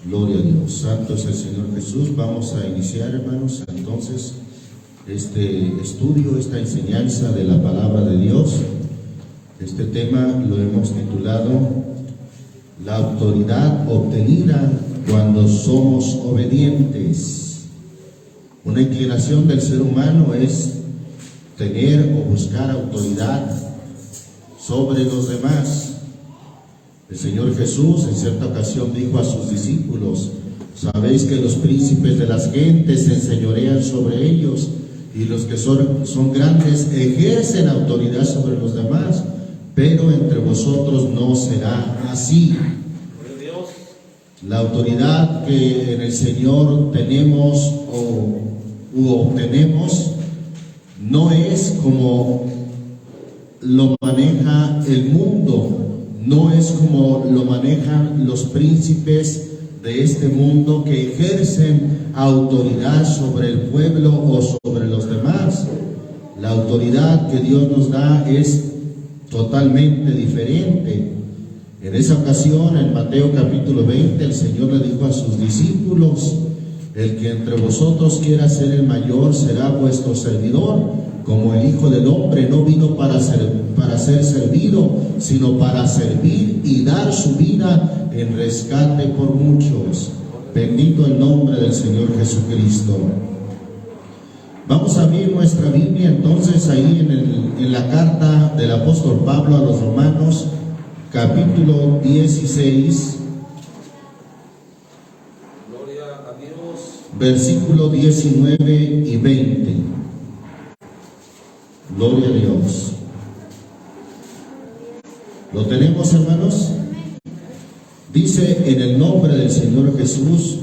Gloria a Dios. Santo es el Señor Jesús. Vamos a iniciar, hermanos, entonces este estudio, esta enseñanza de la palabra de Dios. Este tema lo hemos titulado La autoridad obtenida cuando somos obedientes. Una inclinación del ser humano es tener o buscar autoridad sobre los demás. El Señor Jesús en cierta ocasión dijo a sus discípulos: sabéis que los príncipes de las gentes se enseñorean sobre ellos, y los que son grandes ejercen autoridad sobre los demás, pero entre vosotros no será así. La autoridad que en el Señor tenemos u obtenemos no es como lo maneja el mundo, no es como lo manejan los príncipes de este mundo que ejercen autoridad sobre el pueblo o sobre los demás. La autoridad que Dios nos da es totalmente diferente. En esa ocasión, en Mateo capítulo 20, el Señor le dijo a sus discípulos: el que entre vosotros quiera ser el mayor será vuestro servidor, como el Hijo del Hombre no vino para ser servido, sino para servir y dar su vida en rescate por muchos. Bendito el nombre del Señor Jesucristo. Vamos a abrir nuestra Biblia entonces ahí en la carta del apóstol Pablo a los Romanos, capítulo 16, Gloria a Dios. versículo 19 y 20. Gloria a Dios. ¿Lo tenemos, hermanos? Dice: en el nombre del Señor Jesús,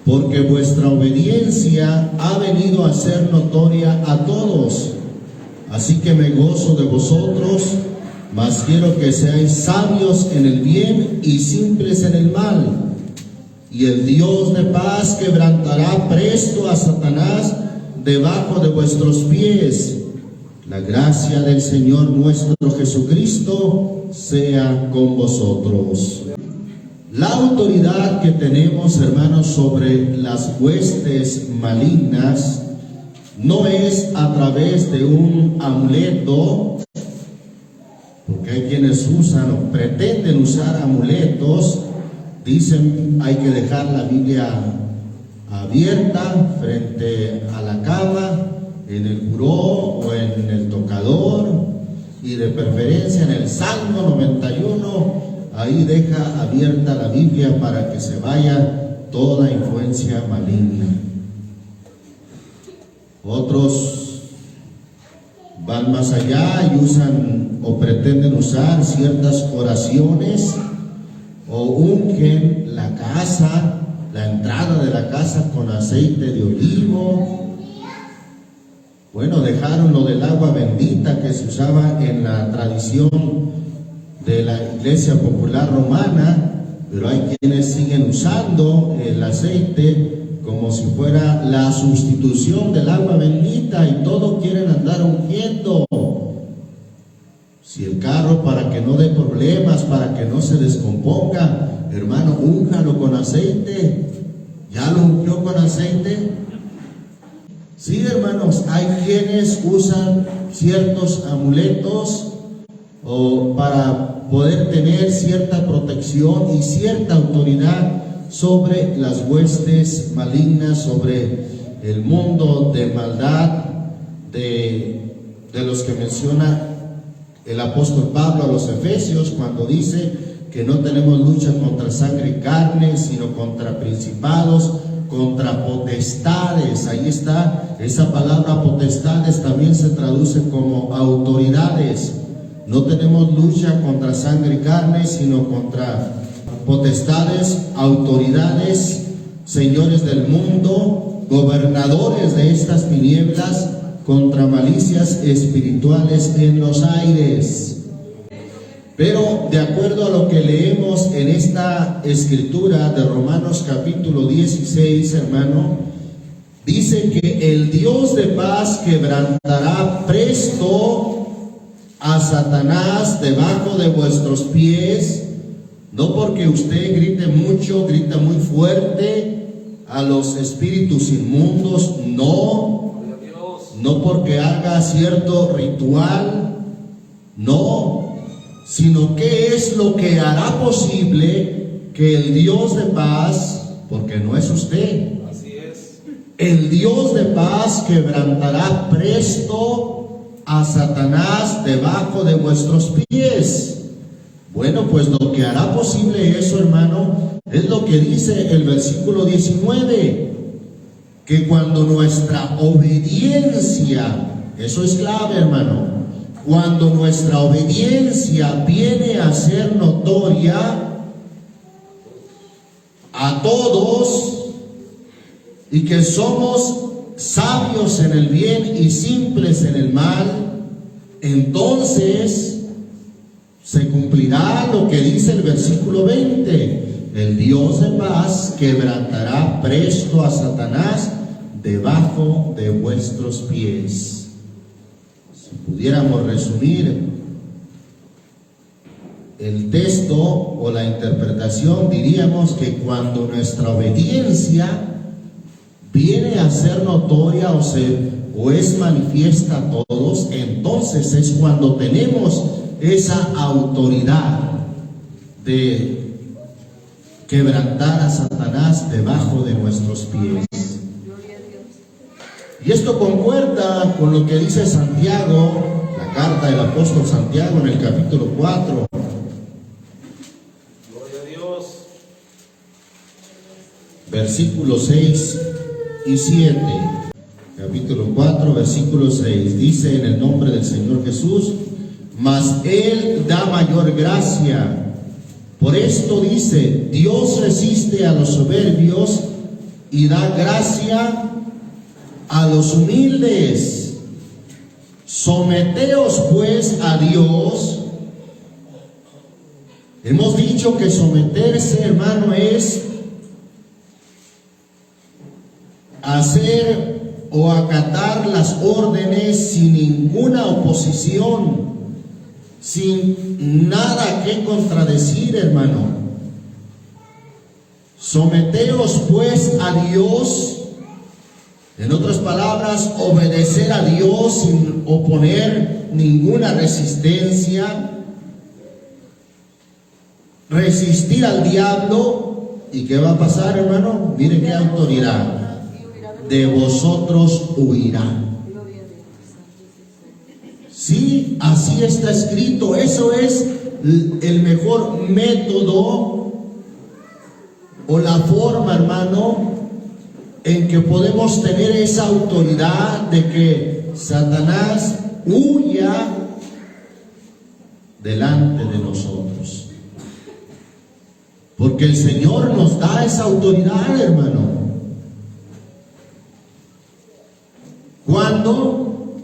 porque vuestra obediencia ha venido a ser notoria a todos, así que me gozo de vosotros, mas quiero que seáis sabios en el bien y simples en el mal. Y el Dios de paz quebrantará presto a Satanás debajo de vuestros pies. La gracia del Señor nuestro Jesucristo sea con vosotros. La autoridad que tenemos, hermanos, sobre las huestes malignas no es a través de un amuleto, porque hay quienes usan o pretenden usar amuletos. Dicen: hay que dejar la Biblia abierta frente a la cama, en el buró o en el tocador, y de preferencia en el Salmo 91, ahí deja abierta la Biblia para que se vaya toda influencia maligna. Otros van más allá y usan o pretenden usar ciertas oraciones, o ungen la casa, la entrada de la casa, con aceite de olivo. Bueno, dejaron lo del agua bendita que se usaba en la tradición de la Iglesia Popular Romana, pero hay quienes siguen usando el aceite como si fuera la sustitución del agua bendita, y todo quieren andar ungiendo. Si el carro, para que no dé problemas, para que no se descomponga, hermano, únjalo con aceite. ¿Ya lo ungió con aceite? Sí, hermanos, hay quienes usan ciertos amuletos o para poder tener cierta protección y cierta autoridad sobre las huestes malignas, sobre el mundo de maldad de los que menciona el apóstol Pablo a los Efesios, cuando dice que no tenemos lucha contra sangre y carne, sino contra principados, contra potestades. Ahí está, esa palabra potestades también se traduce como autoridades. No tenemos lucha contra sangre y carne, sino contra potestades, autoridades, señores del mundo, gobernadores de estas tinieblas, contra malicias espirituales en los aires. Pero de acuerdo a lo que leemos en esta escritura de Romanos capítulo 16, hermano, dice que el Dios de paz quebrantará presto a Satanás debajo de vuestros pies. No porque usted grite mucho, grita muy fuerte a los espíritus inmundos, no. Gloria a Dios. No porque haga cierto ritual, no, sino que es lo que hará posible que el Dios de paz, porque no es usted, Así es. el Dios de paz quebrantará presto a Satanás debajo de vuestros pies. Bueno, pues lo que hará posible eso, hermano, es lo que dice el versículo 19, que cuando nuestra obediencia, eso es clave, hermano, cuando nuestra obediencia viene a ser notoria a todos y que somos sabios en el bien y simples en el mal, entonces se cumplirá lo que dice el versículo 20. El Dios de paz quebrantará presto a Satanás debajo de vuestros pies. Si pudiéramos resumir el texto o la interpretación, diríamos que cuando nuestra obediencia viene a ser notoria o es manifiesta a todos, entonces es cuando tenemos esa autoridad de quebrantar a Satanás debajo de nuestros pies. Y esto concuerda con lo que dice Santiago, la carta del apóstol Santiago en el capítulo 4. Gloria a Dios. Versículos 6 y 7. Capítulo 4, versículo 6. Dice: en el nombre del Señor Jesús, mas Él da mayor gracia. Por esto dice: Dios resiste a los soberbios y da gracia a los humildes. Someteos pues a Dios. Hemos dicho que someterse, hermano, es hacer o acatar las órdenes sin ninguna oposición, sin nada que contradecir, hermano. Someteos pues a Dios. En otras palabras, obedecer a Dios sin oponer ninguna resistencia. Resistir al diablo. ¿Y qué va a pasar, hermano? Miren qué autoridad. De vosotros huirá. Sí, así está escrito. Eso es el mejor método o la forma, hermano, en que podemos tener esa autoridad de que Satanás huya delante de nosotros. Porque el Señor nos da esa autoridad, hermano.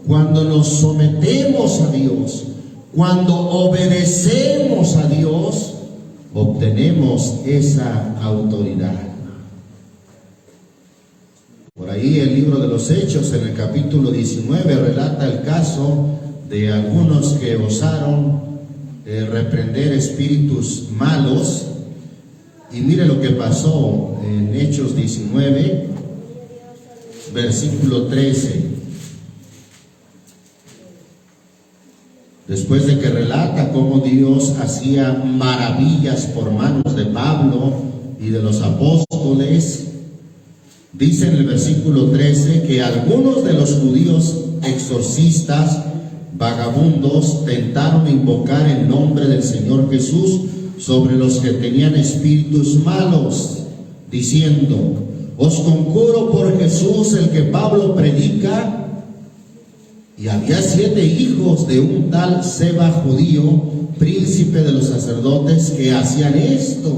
Cuando nos sometemos a Dios, cuando obedecemos a Dios, obtenemos esa autoridad. Por ahí el libro de los Hechos, en el capítulo 19, relata el caso de algunos que osaron reprender espíritus malos. Y mire lo que pasó en Hechos 19, versículo 13. Después de que relata cómo Dios hacía maravillas por manos de Pablo y de los apóstoles, dice en el versículo 13 que algunos de los judíos exorcistas, vagabundos, tentaron invocar el nombre del Señor Jesús sobre los que tenían espíritus malos, diciendo: os conjuro por Jesús, el que Pablo predica. Y había 7 hijos de un tal Seba judío, príncipe de los sacerdotes, que hacían esto.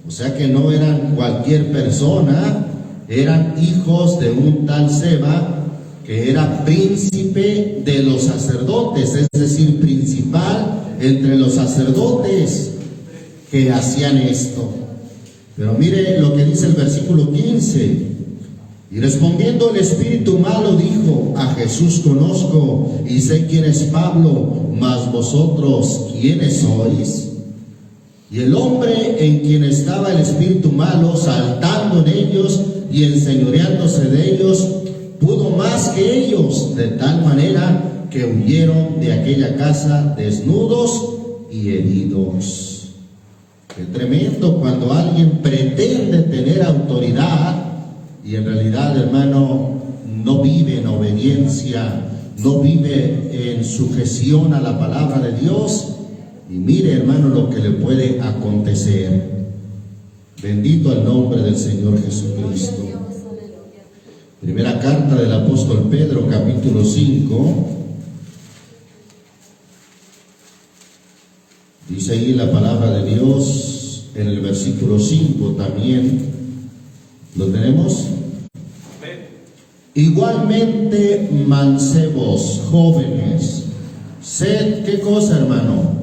O sea que no eran cualquier persona, eran hijos de un tal Seba, que era príncipe de los sacerdotes, es decir, principal entre los sacerdotes, que hacían esto. Pero mire lo que dice el versículo 15. Y respondiendo el espíritu malo dijo: a Jesús conozco y sé quién es Pablo, mas vosotros ¿quiénes sois? Y el hombre en quien estaba el espíritu malo, saltando en ellos y enseñoreándose de ellos, pudo más que ellos, de tal manera que huyeron de aquella casa desnudos y heridos. Qué tremendo cuando alguien pretende tener autoridad y en realidad, hermano, no vive en obediencia, no vive en sujeción a la palabra de Dios. Y mire, hermano, lo que le puede acontecer. Bendito el nombre del Señor Jesucristo. Primera carta del apóstol Pedro, capítulo 5. Dice ahí la palabra de Dios en el versículo 5 también. ¿Lo tenemos? Igualmente, mancebos, jóvenes, sed, ¿qué cosa, hermano?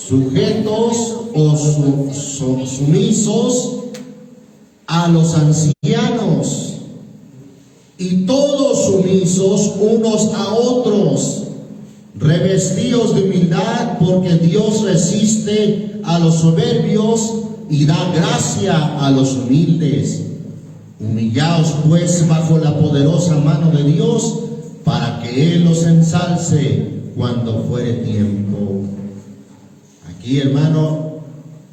Sujetos o sumisos a los ancianos, y todos sumisos unos a otros, revestidos de humildad, porque Dios resiste a los soberbios y da gracia a los humildes. Humillaos pues bajo la poderosa mano de Dios, para que Él los ensalce cuando fuere tiempo. Aquí, hermano,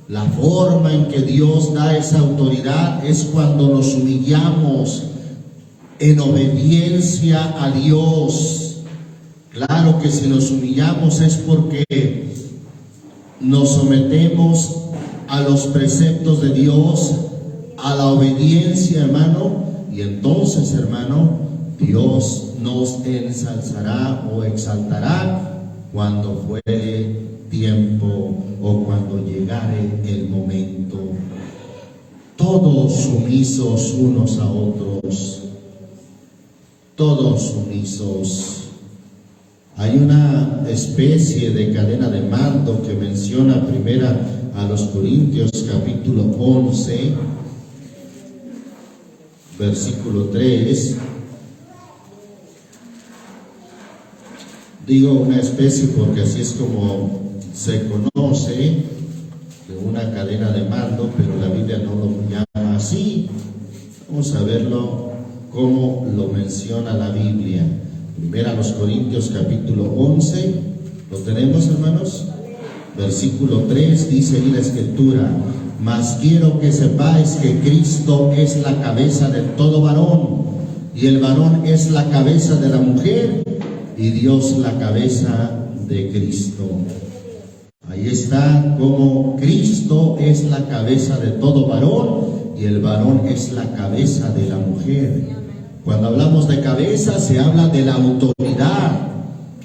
la forma en que Dios da esa autoridad es cuando nos humillamos en obediencia a Dios. Claro que si nos humillamos es porque nos sometemos a los preceptos de Dios, a la obediencia, hermano, y entonces, hermano, Dios nos ensalzará o exaltará cuando fuere tiempo o cuando llegare el momento. Todos sumisos unos a otros, todos sumisos. Hay una especie de cadena de mando que menciona primera a los Corintios capítulo 11, versículo 3. Digo una especie porque así es como se conoce, de una cadena de mando, pero la Biblia no lo llama así. Vamos a verlo como lo menciona la Biblia. Primera a los Corintios capítulo 11, ¿lo tenemos, hermanos? Versículo 3 dice ahí la Escritura: mas quiero que sepáis que Cristo es la cabeza de todo varón, y el varón es la cabeza de la mujer, y Dios la cabeza de Cristo. Ahí está como Cristo es la cabeza de todo varón y el varón es la cabeza de la mujer. Cuando hablamos de cabeza se habla de la autoridad.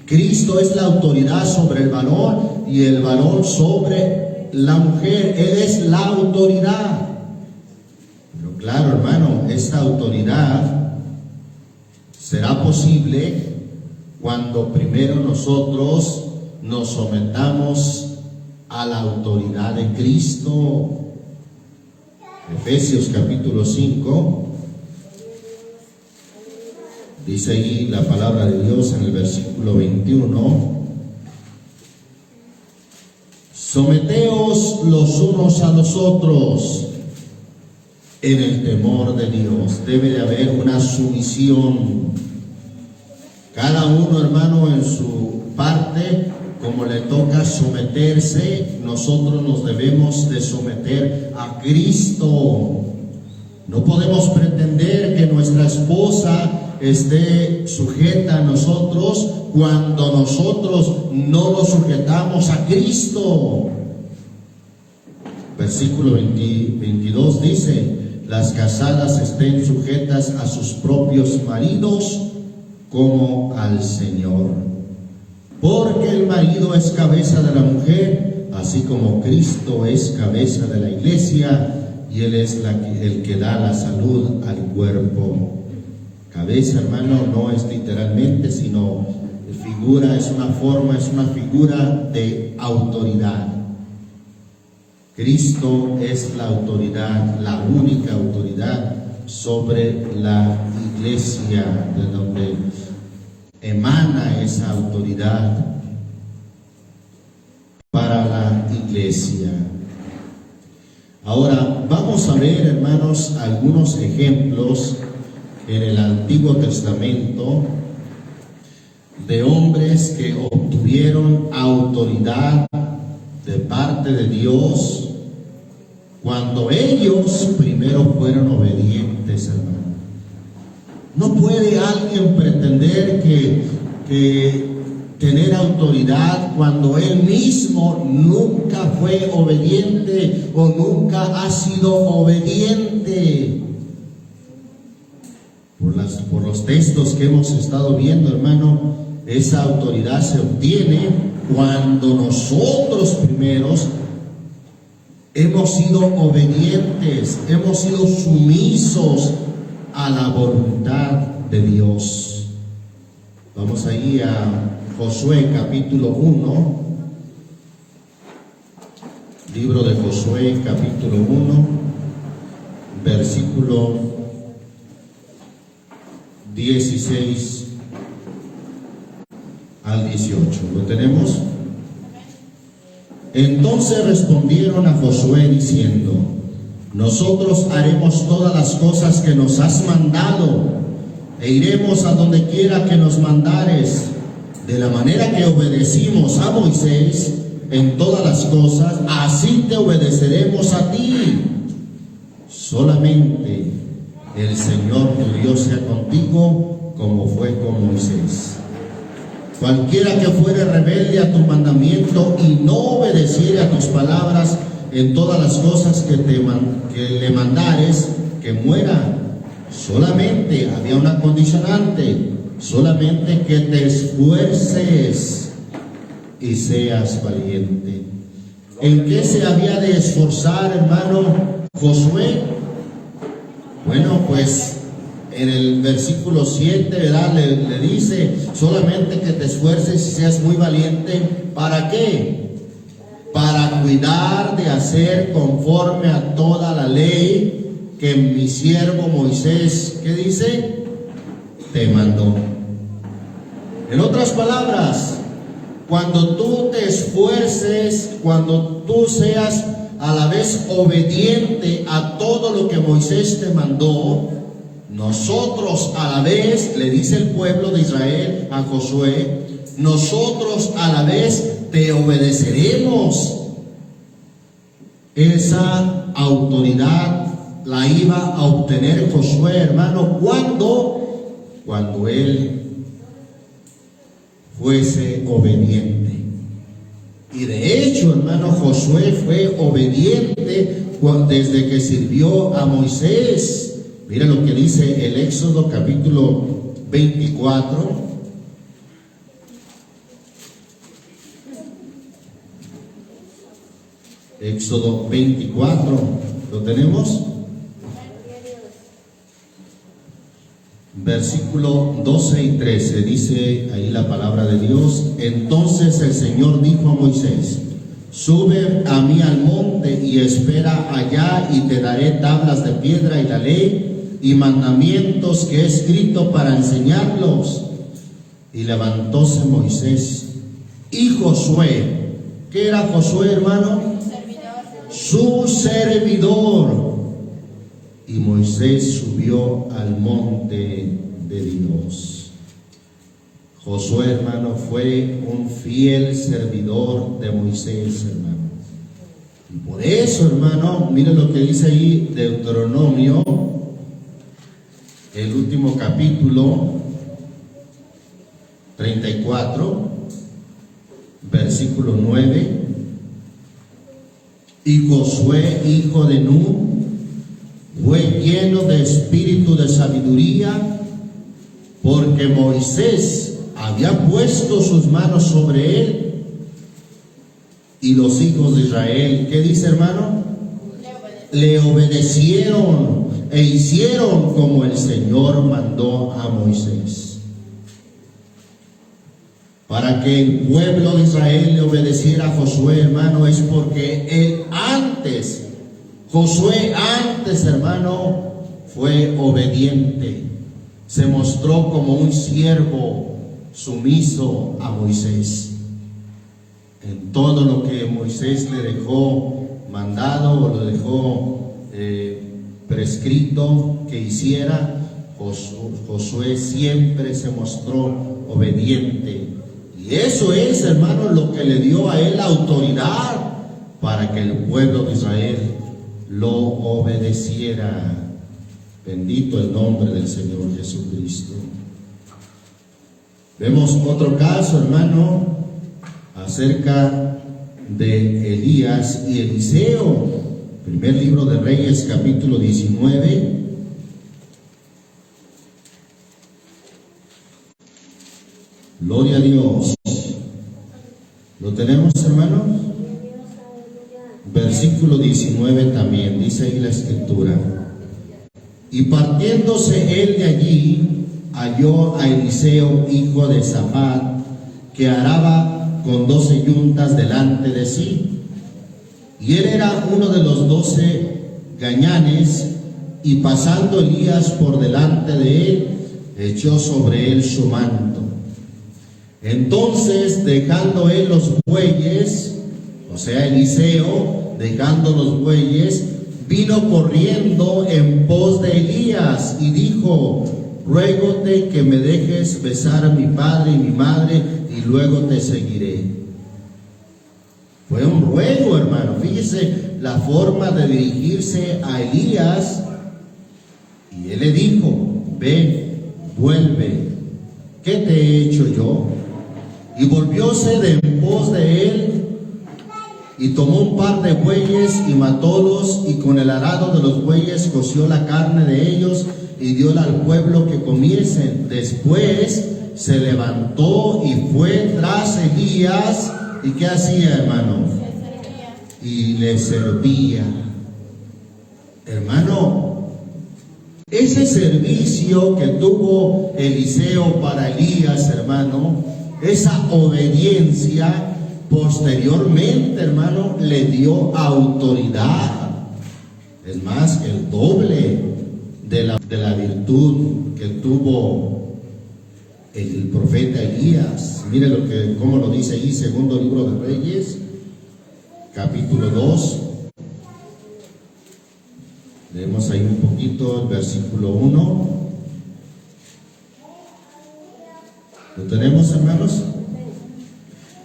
Cristo es la autoridad sobre el varón y el varón sobre la mujer. Él es la autoridad. Pero claro, hermano, esta autoridad será posible cuando primero nosotros nos sometamos a la autoridad de Cristo. Efesios capítulo 5, dice ahí la palabra de Dios en el versículo 21: someteos los unos a los otros en el temor de Dios. Debe de haber una sumisión. Cada uno, hermano, en su parte, como le toca someterse, nosotros nos debemos de someter a Cristo. No podemos pretender que nuestra esposa esté sujeta a nosotros cuando nosotros no nos sujetamos a Cristo. Versículo 22 dice: las casadas estén sujetas a sus propios maridos como al Señor, porque el marido es cabeza de la mujer, así como Cristo es cabeza de la iglesia, y Él es el que da la salud al cuerpo. Cabeza, hermano, no es literalmente, sino figura, es una forma, es una figura de autoridad. Cristo es la autoridad, la única autoridad sobre la iglesia, de donde emana esa autoridad. para la iglesia. Ahora vamos a ver, hermanos, algunos ejemplos en el Antiguo Testamento de hombres que obtuvieron autoridad de parte de Dios cuando ellos primero fueron obedientes, hermano. No puede alguien pretender que tener autoridad cuando él mismo nunca fue obediente o nunca ha sido obediente. Por los textos que hemos estado viendo, hermano, esa autoridad se obtiene cuando nosotros primeros hemos sido obedientes, hemos sido sumisos a la voluntad de Dios. Vamos ahí a Josué capítulo 1, libro de Josué capítulo 1, versículo 16 al 18. ¿Lo tenemos? Entonces respondieron a Josué diciendo: nosotros haremos todas las cosas que nos has mandado, e iremos a donde quiera que nos mandares. De la manera que obedecimos a Moisés en todas las cosas, así te obedeceremos a ti. Solamente el Señor tu Dios sea contigo, como fue con Moisés. Cualquiera que fuere rebelde a tu mandamiento y no obedeciere a tus palabras en todas las cosas que le mandares, que muera. Solamente había una condicionante: solamente que te esfuerces y seas valiente. ¿En qué se había de esforzar, hermano, Josué? Bueno, pues en el versículo 7, ¿verdad? Le dice: solamente que te esfuerces y seas muy valiente. ¿Para qué? Para cuidar de hacer conforme a toda la ley que mi siervo Moisés, ¿qué dice? Te mandó. En otras palabras, cuando tú te esfuerces, cuando tú seas a la vez obediente a todo lo que Moisés te mandó, nosotros a la vez, le dice el pueblo de Israel a Josué, nosotros a la vez te obedeceremos. Esa autoridad la iba a obtener Josué, hermano, cuando él fuese obediente. Y de hecho, hermano, Josué fue obediente desde que sirvió a Moisés. Mira lo que dice el Éxodo capítulo 24. Éxodo 24, ¿lo tenemos? Versículo 12 y 13, dice ahí la palabra de Dios. Entonces el Señor dijo a Moisés: sube a mí al monte y espera allá, y te daré tablas de piedra y la ley y mandamientos que he escrito para enseñarlos. Y levantóse Moisés y Josué. ¿Qué era Josué, hermano? Su servidor. Y Moisés subió al monte de Dios. Josué, hermano, fue un fiel servidor de Moisés, hermano. Y por eso, hermano, miren lo que dice ahí Deuteronomio, el último capítulo 34, versículo 9. Y Josué, hijo de Nun, fue lleno de espíritu de sabiduría, porque Moisés había puesto sus manos sobre él. Y los hijos de Israel, ¿qué dice, hermano? Le obedecieron e hicieron como el Señor mandó a Moisés. Para que el pueblo de Israel le obedeciera a Josué, hermano, es porque él antes, Josué antes, hermano, fue obediente. Se mostró como un siervo sumiso a Moisés. en todo lo que Moisés le dejó mandado o lo dejó prescrito que hiciera, Josué siempre se mostró obediente. Y eso es, hermano, lo que le dio a él la autoridad para que el pueblo de Israel lo obedeciera. Bendito el nombre del Señor Jesucristo. Vemos otro caso, hermano, acerca de Elías y Eliseo. Primer libro de Reyes, capítulo 19. Gloria a Dios. ¿Lo tenemos, hermanos? Versículo 19 también, dice ahí la escritura. Y partiéndose él de allí, halló a Eliseo, hijo de Safat, que araba con 12 yuntas delante de sí. Y él era uno de los 12 gañanes, y pasando Elías por delante de él, echó sobre él su manto. Entonces, dejando él los bueyes, o sea, Eliseo, dejando los bueyes, vino corriendo en pos de Elías y dijo: ruégote que me dejes besar a mi padre y mi madre, y luego te seguiré. Fue un ruego, hermano. Fíjese la forma de dirigirse a Elías. Y él le dijo: ve, vuelve, ¿qué te he hecho yo? Y volvióse de en pos de él, y tomó un par de bueyes y matólos, y con el arado de los bueyes coció la carne de ellos y dióla al pueblo que comiesen. Después se levantó y fue tras Elías. ¿Y qué hacía, hermano? Y le servía. Hermano, ese servicio que tuvo Eliseo para Elías, hermano, esa obediencia, posteriormente, hermano, le dio autoridad. Es más, el doble de la virtud que tuvo el profeta Elías. Mire cómo lo dice ahí, segundo libro de Reyes, capítulo 2. Leemos ahí un poquito el versículo 1. ¿Lo tenemos, hermanos?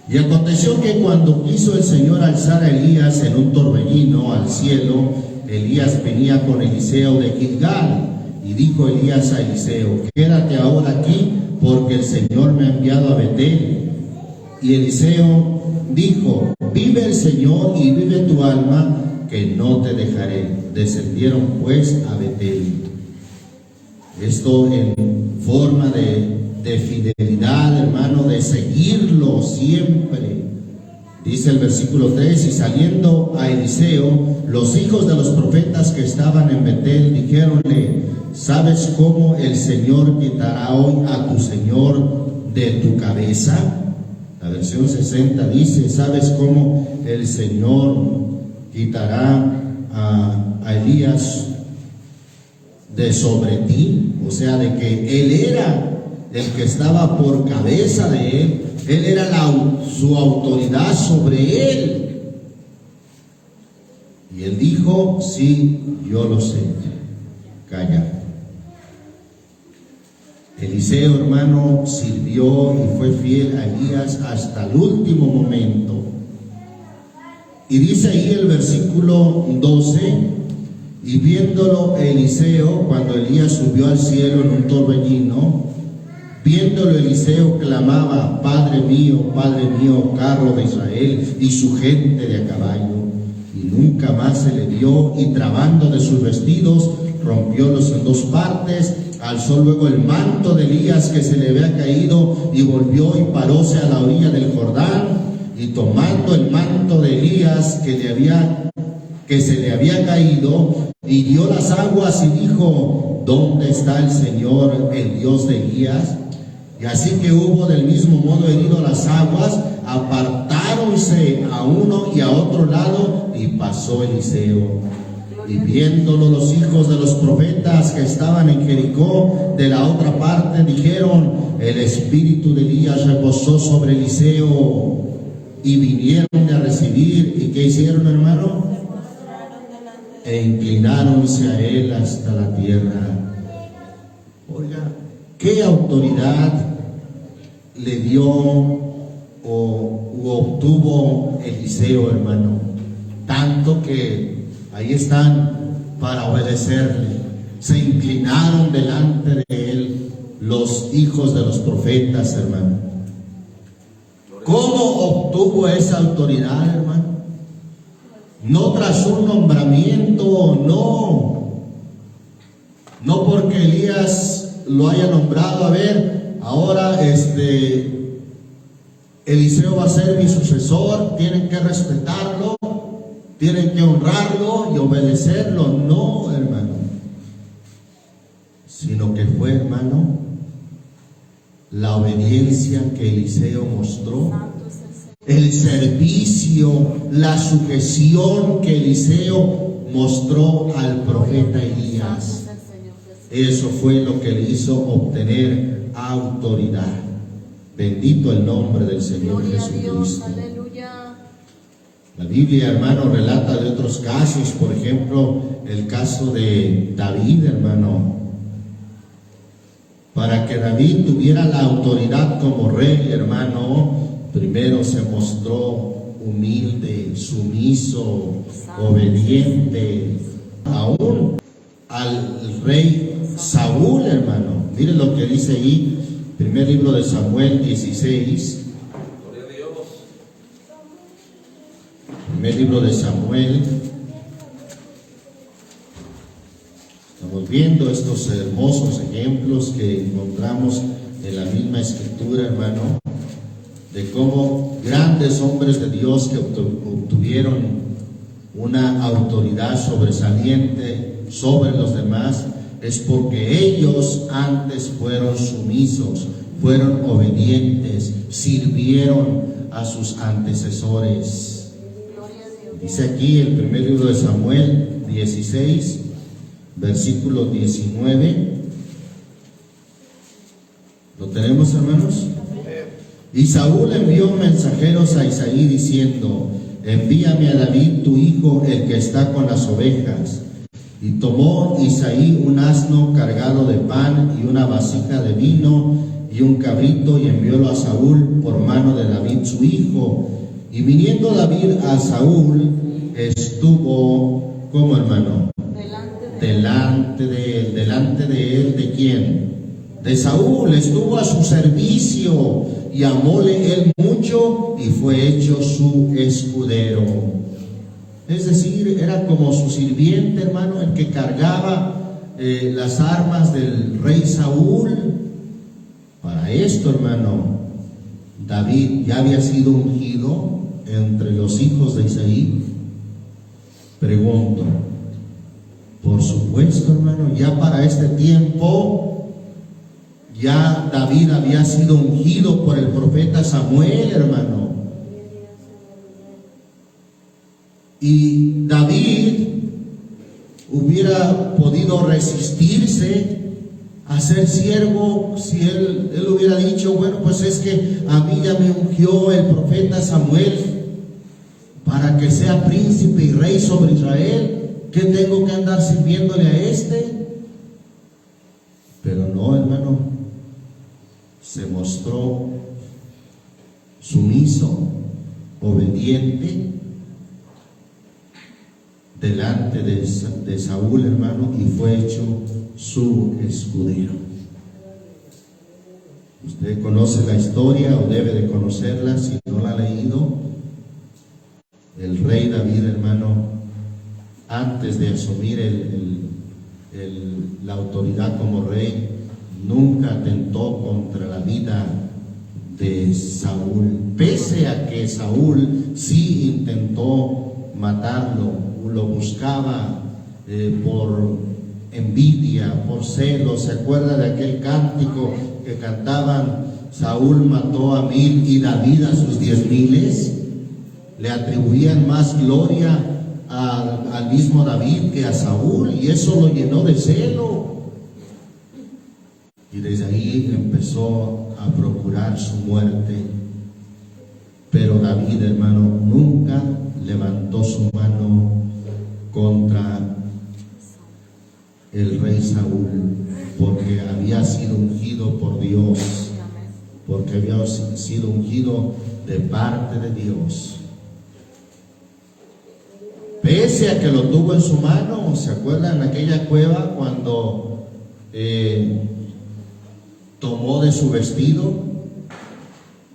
Y aconteció que cuando quiso el Señor alzar a Elías en un torbellino al cielo, Elías venía con Eliseo de Gilgal. Y dijo Elías a Eliseo: quédate ahora aquí, porque el Señor me ha enviado a Betel. Y Eliseo dijo: vive el Señor y vive tu alma, que no te dejaré. Descendieron pues a Betel. Esto en forma de fidelidad, hermano, de seguirlo siempre. Dice el versículo 3: y saliendo a Eliseo, los hijos de los profetas que estaban en Betel dijéronle: ¿sabes cómo el Señor quitará hoy a tu Señor de tu cabeza? La versión 60 dice: ¿sabes cómo el Señor quitará a Elías de sobre ti? O sea, de que él era el que estaba por cabeza de él era su autoridad sobre él. Y él dijo: sí, yo lo sé. Calla. Eliseo, hermano, sirvió y fue fiel a Elías hasta el último momento. Y dice ahí el versículo 12: y viéndolo Eliseo, cuando Elías subió al cielo en un torbellino, viéndolo Eliseo clamaba: Padre mío, carro de Israel y su gente de a caballo. Y nunca más se le vio, y trabando de sus vestidos, rompiólos en dos partes. Alzó luego el manto de Elías que se le había caído, y volvió y paróse a la orilla del Jordán. Y tomando el manto de Elías que se le había caído, hirió las aguas y dijo: ¿dónde está el Señor, el Dios de Elías? Y así que hubo del mismo modo herido las aguas, apartáronse a uno y a otro lado, y pasó Eliseo. Y viéndolo los hijos de los profetas que estaban en Jericó de la otra parte, dijeron: el espíritu de Elías reposó sobre Eliseo. y vinieron a recibir. ¿Y qué hicieron, hermano? E inclináronse a él hasta la tierra. Oiga, ¿qué autoridad le dio u obtuvo Eliseo, hermano? Tanto que ahí están para obedecerle. Se inclinaron delante de él los hijos de los profetas, hermano. ¿Cómo obtuvo esa autoridad, hermano? No tras un nombramiento, no porque Elías lo haya nombrado. A ver, ahora Eliseo va a ser mi sucesor, tienen que respetarlo, tienen que honrarlo y obedecerlo. No, hermano, sino que fue, hermano, la obediencia que Eliseo mostró, el servicio, la sujeción que Eliseo mostró al profeta Elías. Eso fue lo que le hizo obtener autoridad. Bendito el nombre del Señor Jesucristo. La Biblia, hermano, relata de otros casos, por ejemplo, el caso de David, hermano. Para que David tuviera la autoridad como rey, hermano, primero se mostró humilde, sumiso, obediente, aún al rey Saúl, hermano. Miren lo que dice ahí, primer libro de Samuel 16. Gloria a Dios. Primer libro de Samuel. Estamos viendo estos hermosos ejemplos que encontramos en la misma escritura, hermano, de cómo grandes hombres de Dios que obtuvieron una autoridad sobresaliente sobre los demás, es porque ellos antes fueron sumisos, fueron obedientes, sirvieron a sus antecesores. Dice aquí el primer libro de Samuel 16, versículo 19. ¿Lo tenemos, hermanos? Y Saúl envió mensajeros a Isaí diciendo: envíame a David tu hijo, el que está con las ovejas. Y tomó Isaí un asno cargado de pan y una vasija de vino y un cabrito, y enviólo a Saúl por mano de David su hijo. Y viniendo David a Saúl, estuvo, ¿cómo, hermano? Delante de él, ¿de quién? De Saúl. Estuvo a su servicio y amóle él mucho y fue hecho su escudero. Es decir, era como su sirviente, hermano, el que cargaba las armas del rey Saúl. Para esto, hermano, David ya había sido ungido entre los hijos de Isaí. Pregunto, por supuesto, hermano, ya para este tiempo, ya David había sido ungido por el profeta Samuel, hermano. Y David hubiera podido resistirse a ser siervo si él hubiera dicho: bueno, pues es que a mí ya me ungió el profeta Samuel para que sea príncipe y rey sobre Israel. ¿Qué tengo que andar sirviéndole a este? Pero no, hermano, se mostró sumiso, obediente delante de Saúl, hermano, y fue hecho su escudero. Usted conoce la historia o debe de conocerla si no la ha leído. El rey David, hermano, antes de asumir la autoridad como rey, nunca atentó contra la vida de Saúl, pese a que Saúl sí intentó matarlo, lo buscaba por envidia, por celos. ¿Se acuerda de aquel cántico que cantaban? Saúl mató a 1000 y David a sus 10,000. Le atribuían más gloria al mismo David que a Saúl, y eso lo llenó de celo. Y desde ahí empezó a procurar su muerte. Pero David, hermano, nunca levantó su mano contra el rey Saúl, porque había sido ungido por Dios, porque había sido ungido de parte de Dios. Pese a que lo tuvo en su mano, ¿se acuerdan en aquella cueva cuando tomó de su vestido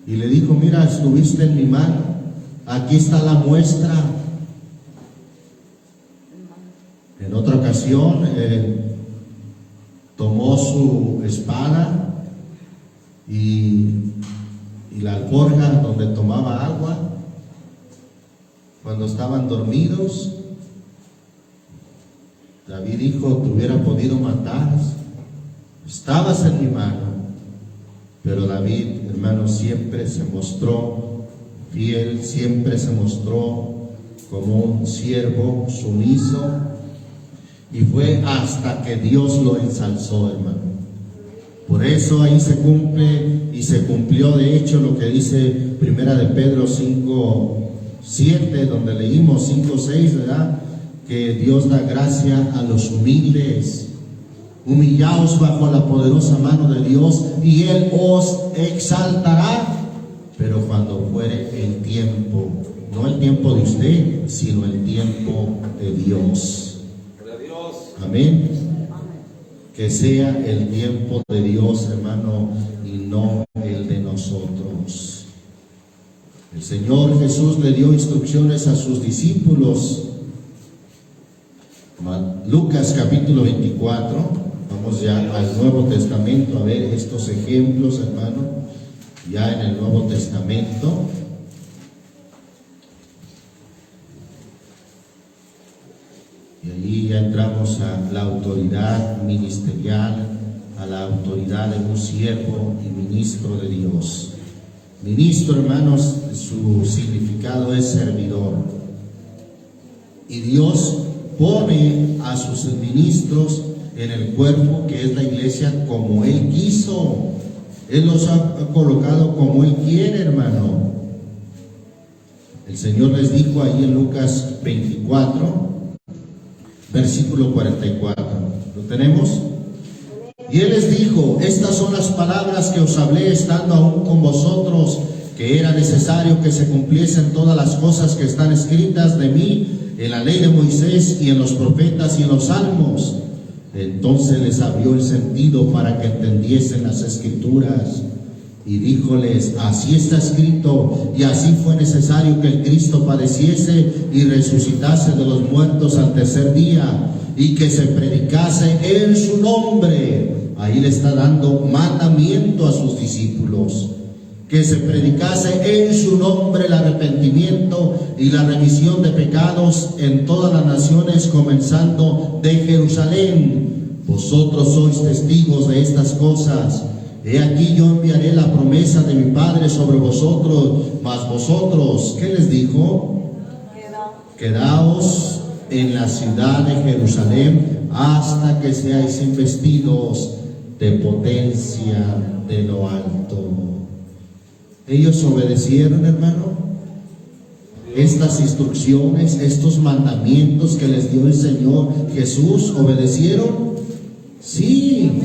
y le dijo: mira, estuviste en mi mano, aquí está la muestra? En otra ocasión tomó su espada y la alforja donde tomaba agua cuando estaban dormidos. David dijo: te hubiera podido matar, estabas en mi mano. Pero David, hermano, siempre se mostró fiel, siempre se mostró como un siervo sumiso, y fue hasta que Dios lo ensalzó, hermano. Por eso ahí se cumple y se cumplió de hecho lo que dice Primera de Pedro 5:7, donde leímos 5:6, ¿verdad? Que Dios da gracia a los humildes. Humillaos bajo la poderosa mano de Dios y Él os exaltará. Pero cuando fuere el tiempo, no el tiempo de usted, sino el tiempo de Dios. Amén. Que sea el tiempo de Dios, hermano, y no el de nosotros. El Señor Jesús le dio instrucciones a sus discípulos. Lucas capítulo 24. Vamos ya al Nuevo Testamento a ver estos ejemplos, hermano, ya en el Nuevo Testamento. Y allí ya entramos a la autoridad ministerial, a la autoridad de un siervo y ministro de Dios. Ministro, hermanos, su significado es servidor. Y Dios pone a sus ministros en el cuerpo que es la iglesia como Él quiso. Él los ha colocado como Él quiere, hermano. El Señor les dijo ahí en Lucas 24, versículo 44. ¿Lo tenemos? Y Él les dijo: estas son las palabras que os hablé estando aún con vosotros, que era necesario que se cumpliesen todas las cosas que están escritas de mí en la ley de Moisés y en los profetas y en los salmos. Entonces les abrió el sentido para que entendiesen las escrituras, y díjoles: así está escrito, y así fue necesario que el Cristo padeciese y resucitase de los muertos al tercer día, y que se predicase en su nombre. Ahí le está dando mandamiento a sus discípulos, que se predicase en su nombre el arrepentimiento y la remisión de pecados en todas las naciones, comenzando de Jerusalén. Vosotros sois testigos de estas cosas. He aquí yo enviaré la promesa de mi Padre sobre vosotros, mas vosotros, ¿qué les dijo? Quedaos en la ciudad de Jerusalén hasta que seáis investidos de potencia de lo alto. Ellos obedecieron, hermano, estas instrucciones, estos mandamientos que les dio el Señor Jesús. ¿Obedecieron? Sí.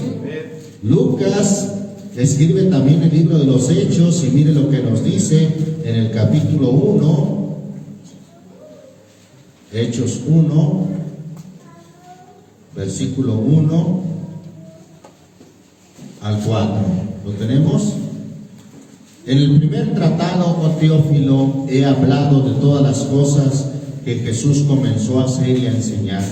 Lucas escribe también el libro de los Hechos, y mire lo que nos dice en el capítulo 1, Hechos 1, versículo 1 al 4. ¿Lo tenemos? En el primer tratado, oh Teófilo, he hablado de todas las cosas que Jesús comenzó a hacer y a enseñar,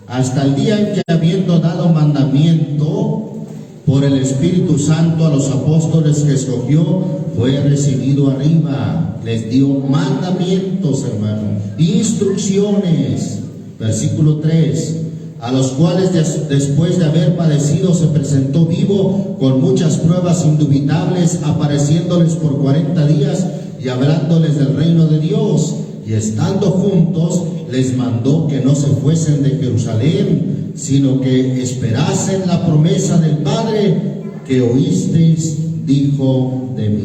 hasta el día en que, habiendo dado mandamiento por el Espíritu Santo a los apóstoles que escogió, fue recibido arriba. Les dio mandamientos, hermano, instrucciones. Versículo 3: a los cuales después de haber padecido se presentó vivo con muchas pruebas indubitables, apareciéndoles por 40 días y hablándoles del reino de Dios. Y estando juntos, les mandó que no se fuesen de Jerusalén, sino que esperasen la promesa del Padre, que oísteis dijo de mí.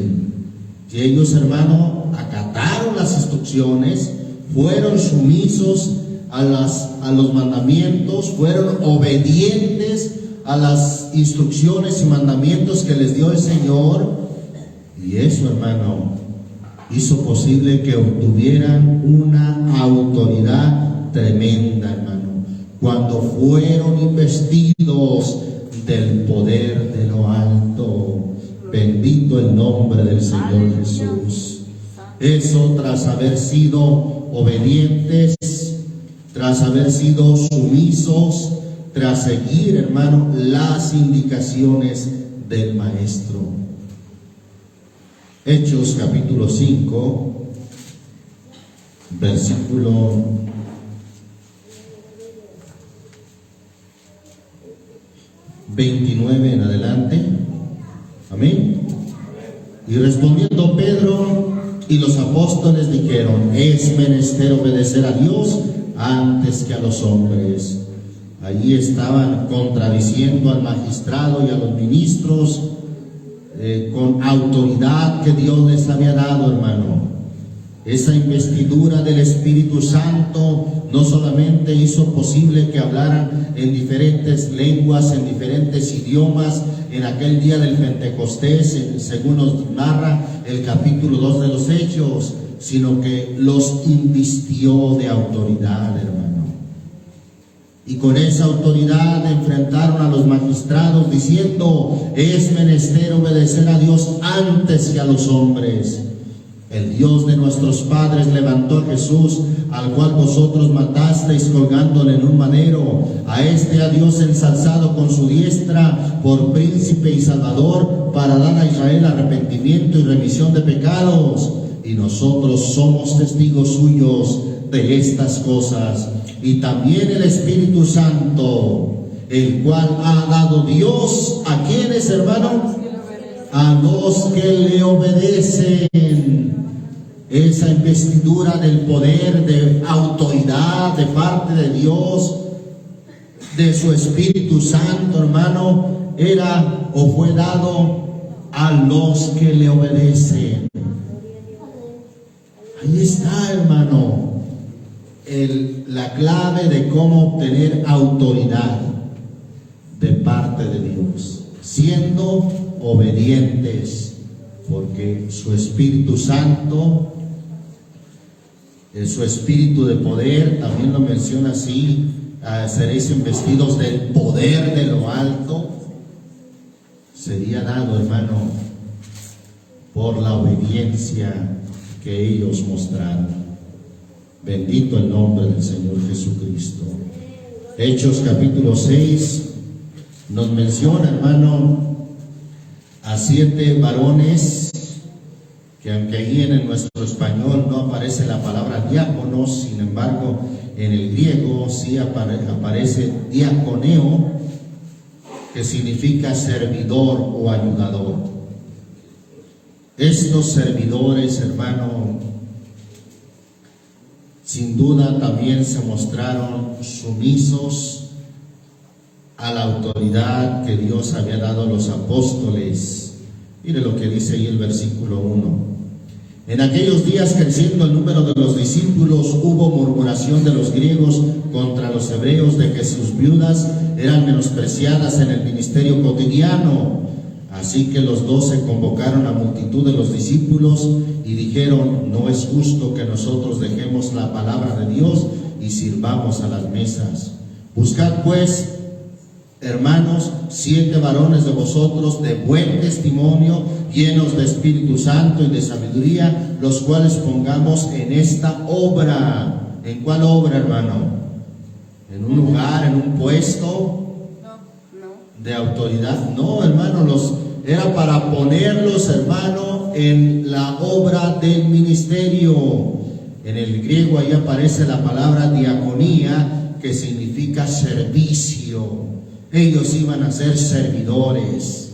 Y ellos, hermano, las instrucciones, fueron sumisos a los mandamientos, fueron obedientes a las instrucciones y mandamientos que les dio el Señor. Y eso, hermano, hizo posible que obtuvieran una autoridad tremenda, hermano, cuando fueron investidos del poder de lo alto. Bendito el nombre del Señor Jesús. Eso tras haber sido obedientes, tras haber sido sumisos, tras seguir, hermano, las indicaciones del Maestro. Hechos capítulo 5, versículo 29 en adelante. Amén. Y respondiendo Pedro y los apóstoles dijeron: es menester obedecer a Dios antes que a los hombres. Allí estaban contradiciendo al magistrado y a los ministros con autoridad que Dios les había dado, hermano. Esa investidura del Espíritu Santo no solamente hizo posible que hablaran en diferentes lenguas, en diferentes idiomas, en aquel día del Pentecostés, según nos narra el capítulo 2 de los Hechos, sino que los invistió de autoridad, hermano. Y con esa autoridad enfrentaron a los magistrados diciendo: es menester obedecer a Dios antes que a los hombres. El Dios de nuestros padres levantó a Jesús, al cual vosotros matasteis colgándole en un madero. A este a Dios ensalzado con su diestra por príncipe y salvador, para dar a Israel arrepentimiento y remisión de pecados. Y nosotros somos testigos suyos de estas cosas. Y también el Espíritu Santo, el cual ha dado Dios, ¿a quiénes, hermano? A los que le obedecen. Esa investidura del poder, de autoridad de parte de Dios, de su Espíritu Santo, hermano, era o fue dado a los que le obedecen. Ahí está, hermano, la clave de cómo obtener autoridad de parte de Dios, siendo obedientes, porque su Espíritu Santo, su espíritu de poder, también lo menciona así: seréis investidos del poder de lo alto. Sería dado, hermano, por la obediencia que ellos mostraron. Bendito el nombre del Señor Jesucristo. Hechos capítulo 6 nos menciona, hermano, a 7 varones, que aunque ahí en nuestro español no aparece la palabra diáconos, sin embargo en el griego sí aparece diaconeo, que significa servidor o ayudador. Estos servidores, hermano, sin duda también se mostraron sumisos a la autoridad que Dios había dado a los apóstoles. Mire lo que dice ahí el versículo 1. En aquellos días, creciendo el número de los discípulos, hubo murmuración de los griegos contra los hebreos de que sus viudas eran menospreciadas en el ministerio cotidiano. Así que los 12 convocaron a multitud de los discípulos y dijeron: no es justo que nosotros dejemos la palabra de Dios y sirvamos a las mesas. Buscad pues, hermanos, 7 varones de vosotros de buen testimonio, llenos de Espíritu Santo y de sabiduría, los cuales pongamos en esta obra. ¿En cuál obra, hermano? ¿En un lugar, en un puesto de autoridad? No, hermano, era para ponerlos, hermano, en la obra del ministerio. En el griego ahí aparece la palabra diaconía, que significa servicio. Ellos iban a ser servidores.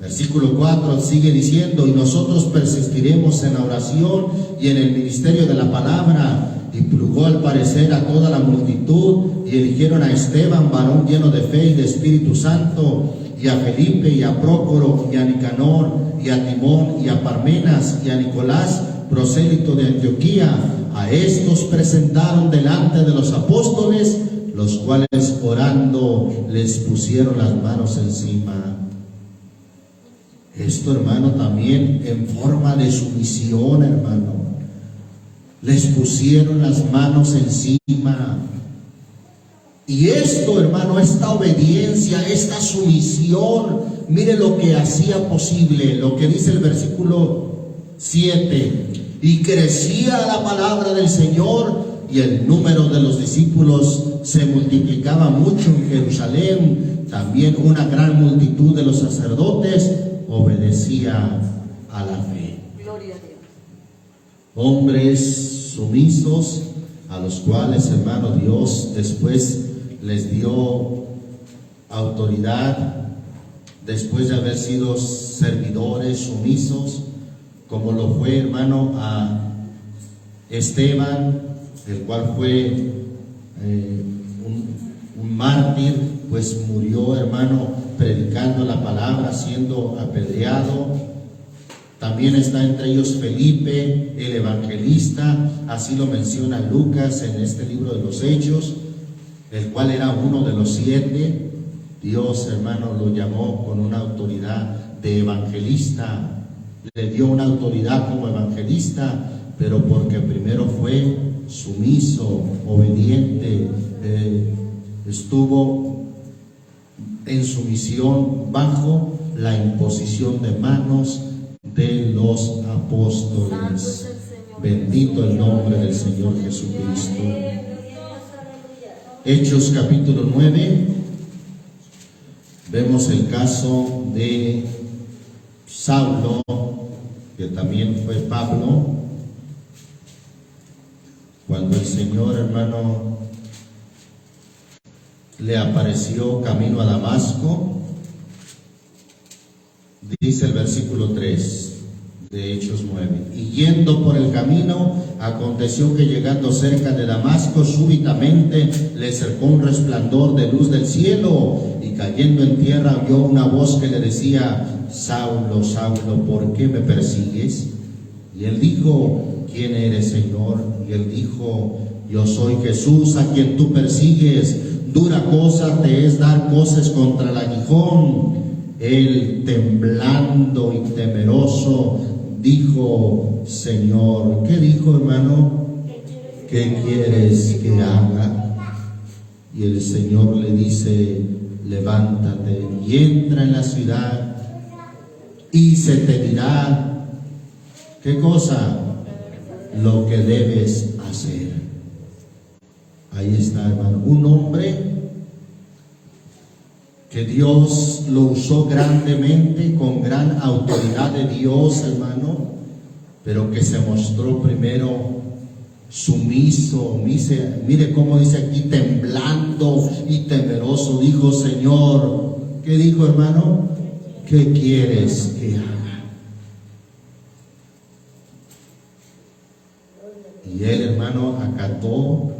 Versículo 4 sigue diciendo: y nosotros persistiremos en la oración y en el ministerio de la palabra. Y plugó al parecer a toda la multitud, y eligieron a Esteban, varón lleno de fe y de Espíritu Santo, y a Felipe, y a Prócoro, y a Nicanor, y a Timón, y a Parmenas, y a Nicolás, prosélito de Antioquía. A estos presentaron delante de los apóstoles, los cuales orando les pusieron las manos encima. Esto, hermano, también en forma de sumisión, hermano. Les pusieron las manos encima. Y esto, hermano, esta obediencia, esta sumisión, mire lo que hacía posible, lo que dice el versículo 7. Y crecía la palabra del Señor, y el número de los discípulos se multiplicaba mucho en Jerusalén. También una gran multitud de los sacerdotes obedecía a la fe. Gloria a Dios. Hombres sumisos, a los cuales, hermano, Dios después les dio autoridad, después de haber sido servidores sumisos, como lo fue, hermano, a Esteban, el cual fue un mártir, pues murió, hermano, predicando la palabra, siendo apedreado. También está entre ellos Felipe, el evangelista, así lo menciona Lucas en este libro de los Hechos, el cual era uno de los 7. Dios, hermano, lo llamó con una autoridad de evangelista, le dio una autoridad como evangelista, pero porque primero fue sumiso, obediente, estuvo en sumisión bajo la imposición de manos de los apóstoles. Bendito el nombre del Señor Jesucristo. Hechos capítulo 9, vemos el caso de Saulo, que también fue Pablo, cuando el Señor, hermano, le apareció camino a Damasco. Dice el versículo 3 de Hechos 9: y yendo por el camino, aconteció que llegando cerca de Damasco, súbitamente le cercó un resplandor de luz del cielo, y cayendo en tierra oyó una voz que le decía: Saulo, Saulo, ¿por qué me persigues? Y él dijo: ¿quién eres, Señor? Y él dijo: yo soy Jesús, a quien tú persigues. Dura cosa te es dar coces contra el aguijón. Él, temblando y temeroso, dijo: Señor. ¿Qué dijo, hermano? ¿Qué quieres que haga? Y el Señor le dice: levántate y entra en la ciudad, y se te dirá, ¿qué cosa? Lo que debes hacer. Ahí está, hermano, un hombre que Dios lo usó grandemente, con gran autoridad de Dios, hermano, pero que se mostró primero sumiso. Mire cómo dice aquí: temblando y temeroso, dijo: Señor. ¿Qué dijo, hermano? ¿Qué quieres que haga? Y él, hermano, acató,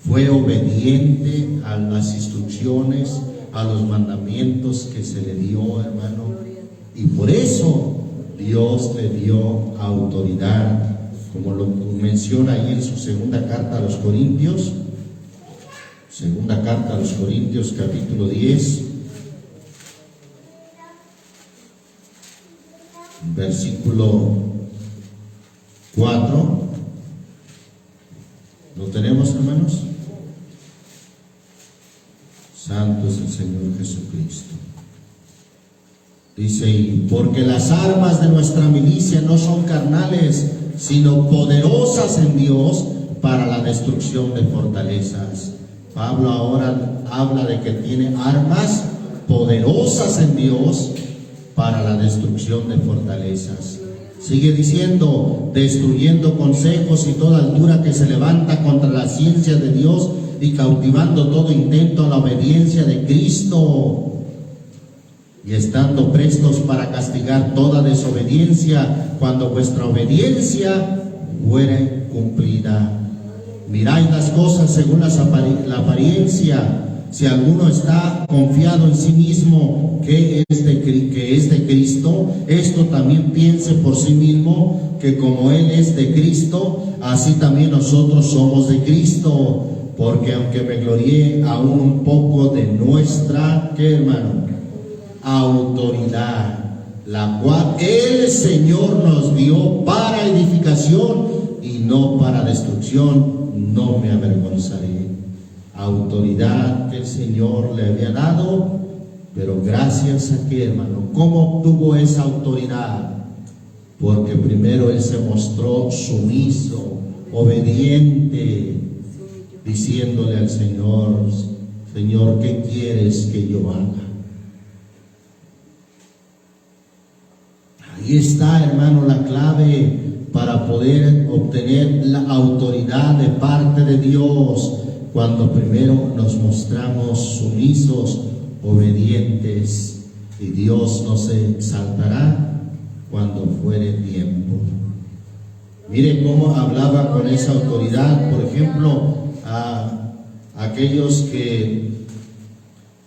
fue obediente a las instrucciones, a los mandamientos que se le dio, hermano, y por eso Dios le dio autoridad, como lo menciona ahí en su segunda carta a los Corintios, capítulo 10, versículo 4. ¿Lo tenemos, hermanos? Santo es el Señor Jesucristo. Dice: y porque las armas de nuestra milicia no son carnales, sino poderosas en Dios para la destrucción de fortalezas. Pablo ahora habla de que tiene armas poderosas en Dios para la destrucción de fortalezas. Sigue diciendo: destruyendo consejos y toda altura que se levanta contra la ciencia de Dios, y cautivando todo intento a la obediencia de Cristo, y estando prestos para castigar toda desobediencia cuando vuestra obediencia fuere cumplida. Miráis las cosas según la apariencia, Si alguno está confiado en sí mismo que es de Cristo, esto también piense por sí mismo que como Él es de Cristo, así también nosotros somos de Cristo. Porque aunque me glorié aún un poco de nuestra, ¿qué, hermano? Autoridad, la cual el Señor nos dio para edificación y no para destrucción, no me avergonzaré. Autoridad que el Señor le había dado, pero gracias a qué, hermano. ¿Cómo obtuvo esa autoridad? Porque primero Él se mostró sumiso, obediente, diciéndole al Señor: Señor, ¿qué quieres que yo haga? Ahí está, hermano, la clave para poder obtener la autoridad de parte de Dios, cuando primero nos mostramos sumisos, obedientes, y Dios nos exaltará cuando fuere tiempo. Mire cómo hablaba con esa autoridad, por ejemplo, a aquellos que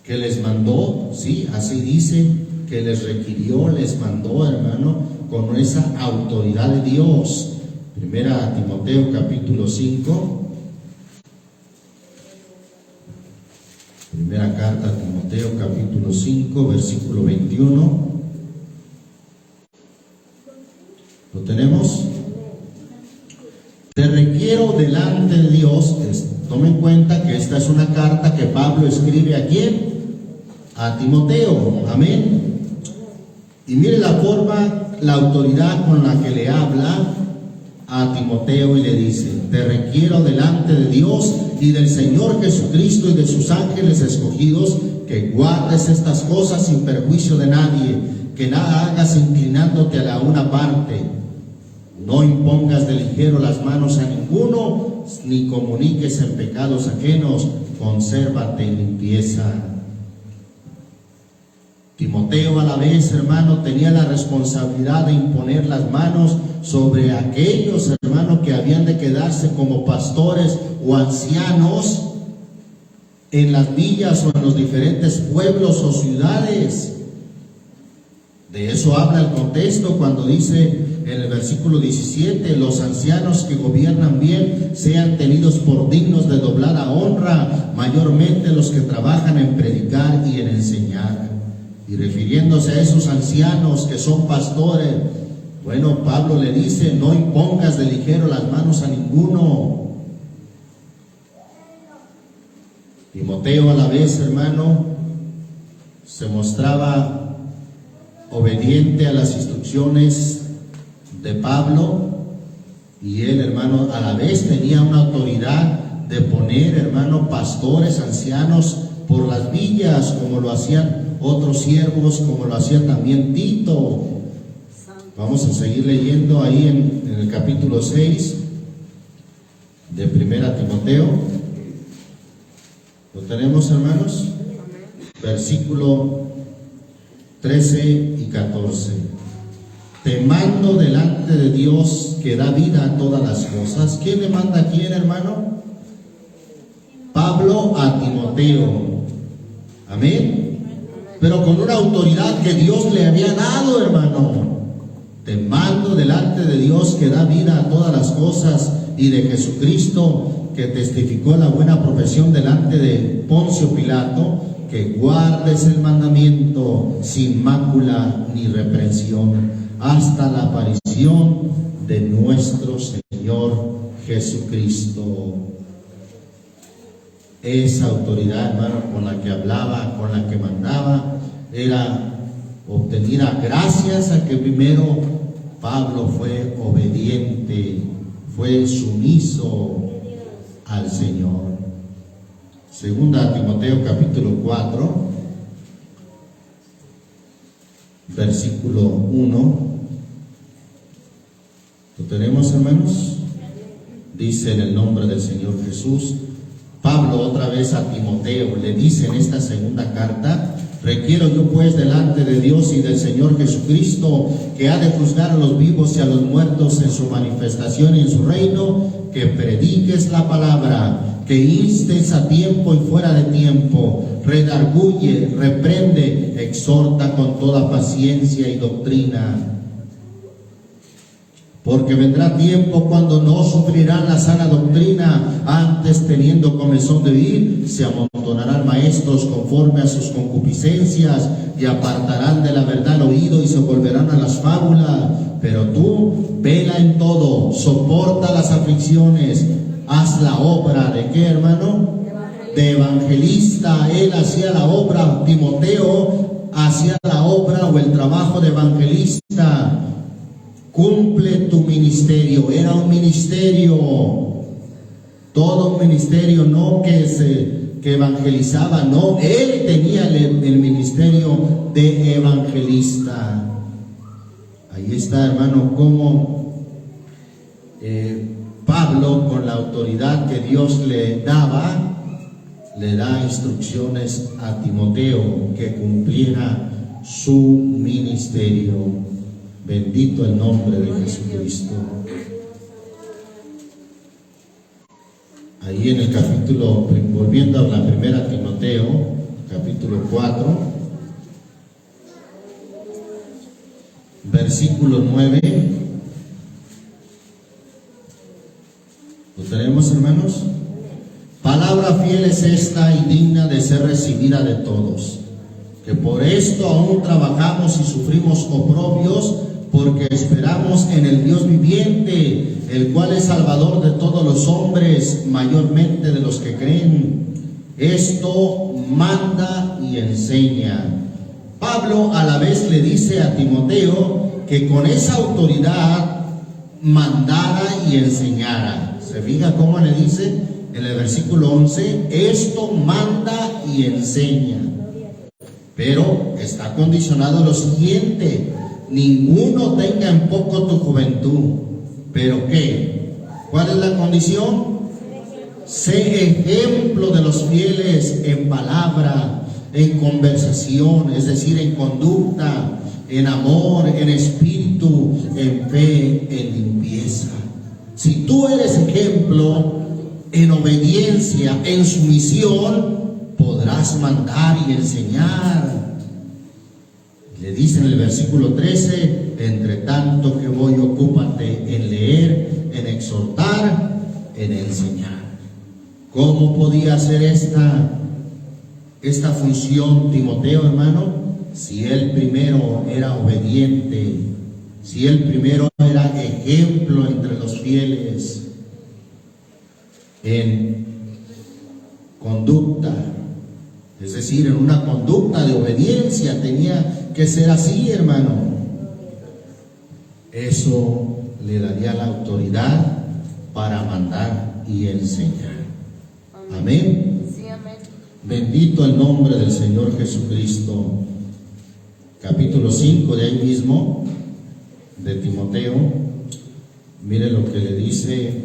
les mandó, sí, así dice, que les requirió, les mandó, hermano, con esa autoridad de Dios. Primera Timoteo capítulo 5. Primera carta a Timoteo capítulo 5, versículo 21. ¿Lo tenemos? Te requiero delante de Dios. Tome en cuenta que esta es una carta que Pablo escribe ¿a quién? A Timoteo. Amén. Y mire la forma, la autoridad con la que le habla a Timoteo y le dice: te requiero delante de Dios y del Señor Jesucristo y de sus ángeles escogidos, que guardes estas cosas sin perjuicio de nadie, que nada hagas inclinándote a la una parte. No impongas de ligero las manos a ninguno, ni comuniques en pecados ajenos, consérvate en limpieza. Timoteo a la vez, hermano, tenía la responsabilidad de imponer las manos sobre aquellos, hermano, que habían de quedarse como pastores o ancianos en las villas o en los diferentes pueblos o ciudades. De eso habla el contexto cuando dice en el versículo 17: los ancianos que gobiernan bien sean tenidos por dignos de doblada honra, mayormente los que trabajan en predicar y en enseñar. Y refiriéndose a esos ancianos que son pastores, bueno, Pablo le dice: no impongas de ligero las manos a ninguno. Timoteo a la vez, hermano, se mostraba obediente a las instrucciones de Pablo, y él, hermano, a la vez tenía una autoridad de poner, hermano, pastores, ancianos por las villas, como lo hacían otros siervos, como lo hacía también Tito. Vamos a seguir leyendo ahí en el capítulo 6 de Primera Timoteo. ¿Lo tenemos, hermanos? Versículo 13 y 14. Te mando delante de Dios, que da vida a todas las cosas. ¿Quién le manda a quién, hermano? Pablo a Timoteo. Amén. Pero con una autoridad que Dios le había dado, hermano. Te mando delante de Dios, que da vida a todas las cosas, y de Jesucristo, que testificó la buena profesión delante de Poncio Pilato, que guardes el mandamiento sin mácula ni reprensión, hasta la aparición de nuestro Señor Jesucristo. Esa autoridad, hermano, con la que hablaba, con la que mandaba, era obtenida gracias a que primero Pablo fue obediente, fue sumiso al Señor. Segunda Timoteo capítulo 4, versículo 1. ¿Lo tenemos, hermanos? Dice en el nombre del Señor Jesús. Pablo otra vez a Timoteo le dice en esta segunda carta: requiero yo pues delante de Dios y del Señor Jesucristo, que ha de juzgar a los vivos y a los muertos en su manifestación y en su reino, que prediques la palabra, que instes a tiempo y fuera de tiempo, redarguye, reprende, exhorta con toda paciencia y doctrina. Porque vendrá tiempo cuando no sufrirán la sana doctrina, antes teniendo comezón de oír, se amontonarán maestros conforme a sus concupiscencias y apartarán de la verdad el oído y se volverán a las fábulas. Pero tú, vela en todo, soporta las aflicciones, haz la obra ¿de qué, hermano? De evangelista. Él hacía la obra, Timoteo hacía la obra o el trabajo de evangelista. Cumple tu ministerio. Era un ministerio, todo un ministerio, no que evangelizaba, no, él tenía el ministerio de evangelista. Ahí está, hermano, como Pablo, con la autoridad que Dios le daba, le da instrucciones a Timoteo que cumpliera su ministerio. Bendito el nombre de Jesucristo. Ahí en el capítulo, volviendo a la primera Timoteo, capítulo 4, versículo 9. ¿Lo tenemos, hermanos? Palabra fiel es esta y digna de ser recibida de todos, que por esto aún trabajamos y sufrimos oprobios, porque esperamos en el Dios viviente, el cual es salvador de todos los hombres, mayormente de los que creen. Esto manda y enseña. Pablo a la vez le dice a Timoteo que con esa autoridad mandara y enseñara. ¿Se fija cómo le dice en el versículo 11? Esto manda y enseña. Pero está condicionado lo siguiente: ninguno tenga en poco tu juventud. ¿Pero qué? ¿Cuál es la condición? Sé ejemplo de los fieles en palabra, en conversación, es decir, en conducta, en amor, en espíritu, en fe, en limpieza. Si tú eres ejemplo en obediencia, en sumisión, podrás mandar y enseñar. Le dice en el versículo 13: entre tanto que voy, ocúpate en leer, en exhortar, en enseñar. ¿Cómo podía hacer esta función Timoteo, hermano? Si él primero era obediente, si él primero era ejemplo entre los fieles en conducta, es decir, en una conducta de obediencia, tenía que ser así, hermano. Eso le daría la autoridad para mandar y enseñar. Amén. Sí, amén. Bendito el nombre del Señor Jesucristo. Capítulo 5 de ahí mismo, de Timoteo. Mire lo que le dice.